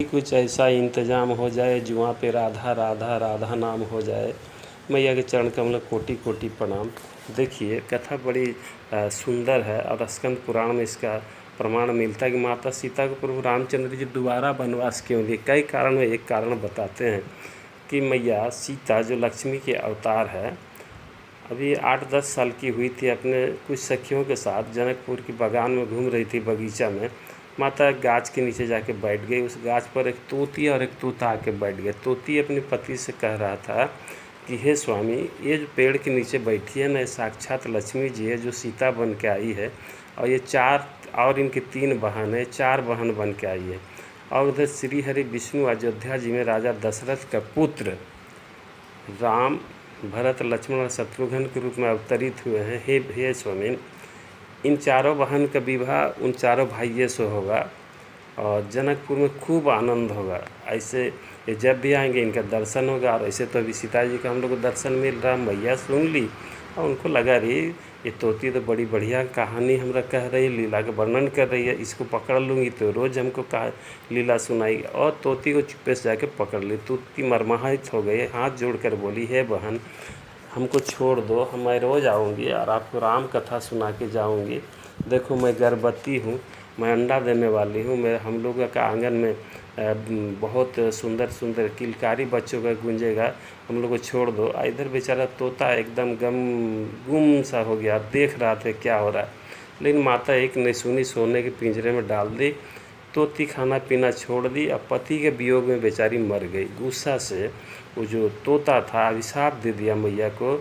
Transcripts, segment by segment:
कुछ ऐसा इंतजाम हो जाए जुआ पे राधा राधा राधा नाम हो जाए। मैया के चरण कमल कोटि कोटि प्रणाम। देखिए कथा बड़ी सुंदर है और स्कंद पुराण में इसका प्रमाण मिलता है कि माता सीता को प्रभु रामचंद्र जी दोबारा वनवास क्यों लिए। कई कारण में एक कारण बताते हैं कि मैया सीता जो लक्ष्मी के अवतार है, अभी 8-10 साल की हुई थी, अपने कुछ सखियों के साथ जनकपुर की बागान में घूम रही थी, बगीचा में। माता गाछ के नीचे जाके बैठ गई। उस गाछ पर एक तोती और एक तोता आके बैठ गए। तोती अपने पति से कह रहा था कि हे स्वामी, ये जो पेड़ के नीचे बैठी है ना, साक्षात लक्ष्मी जी है जो सीता बन के आई है, और ये 4 और इनकी 3 बहन है, 4 बहन बन के आई है। और उधर श्री हरि विष्णु अयोध्या जी में राजा दशरथ का पुत्र राम, भरत, लक्ष्मण और शत्रुघ्न के रूप में अवतरित हुए हैं। हे स्वामी, इन चारों बहन का विवाह उन चारों भाइयों से होगा और जनकपुर में खूब आनंद होगा। ऐसे ये जब भी आएंगे इनका दर्शन होगा। और ऐसे तो अभी सीता जी का हम लोग को दर्शन मिल रहा। मैया सुन ली और उनको लगा रही ये तोती तो बड़ी बढ़िया कहानी हमरा कह रही है, लीला का वर्णन कर रही है, इसको पकड़ लूँगी तो रोज़ हमको लीला सुनाएगी। और तोती को चुप्पे से जाके पकड़ ली। तोती मरमाहत हो गई, हाथ जोड़कर बोली, हे बहन, हमको छोड़ दो, मैं रोज़ आऊँगी और आपको राम कथा सुना के जाऊँगी। देखो मैं गर्भवती हूँ, मैं अंडा देने वाली हूँ। मैं हम लोगों का आंगन में बहुत सुंदर सुंदर किलकारी बच्चों का गूंजेगा, हम लोग को छोड़ दो। इधर बेचारा तोता एकदम गुम सा हो गया, देख रहा था क्या हो रहा है। लेकिन माता एक नहीं सुनी, सोने के पिंजरे में डाल दी। तोती खाना पीना छोड़ दी और पति के वियोग में बेचारी मर गई। गुस्सा से वो जो तोता था अभिशाप दे दिया मैया को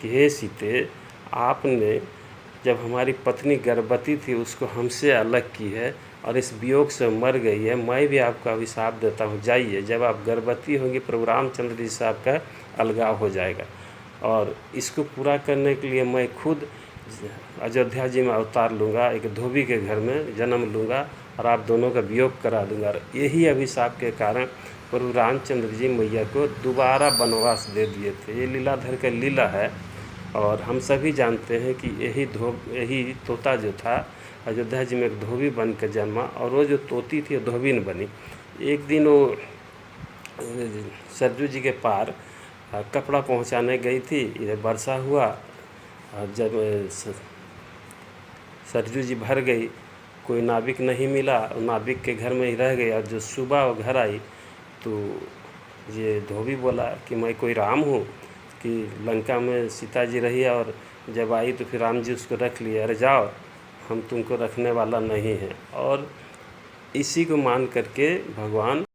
कि हे सीते, आपने जब हमारी पत्नी गर्भवती थी उसको हमसे अलग की है और इस वियोग से मर गई है। मैं भी आपको अभिशाप देता हूँ, जाइए, जब आप गर्भवती होंगी प्रभु रामचंद्र जी से आपका अलगाव हो जाएगा। और इसको पूरा करने के लिए मैं खुद अयोध्या जी में अवतार लूँगा, एक धोबी के घर में जन्म लूँगा और आप दोनों का वियोग करा दूँगा। यही अभिशाप के कारण प्रभु रामचंद्र जी मैया को दोबारा वनवास दे दिए थे। ये लीलाधर का लीला है। और हम सभी जानते हैं कि यही तोता जो था अयोध्या जी में एक धोबी बन कर जन्मा, और वो जो तोती थी वो धोबी न बनी। एक दिन वो सरजू जी के पार कपड़ा पहुंचाने गई थी, इधर वर्षा हुआ और जब सरजू जी भर गई, कोई नाविक नहीं मिला, नाविक के घर में ही रह गई। और जो सुबह वो घर आई तो ये धोबी बोला कि मैं कोई राम हूँ कि लंका में सीता जी रही और जब आई तो फिर राम जी उसको रख लिए। अरे जाओ, हम तुमको रखने वाला नहीं है। और इसी को मान करके भगवान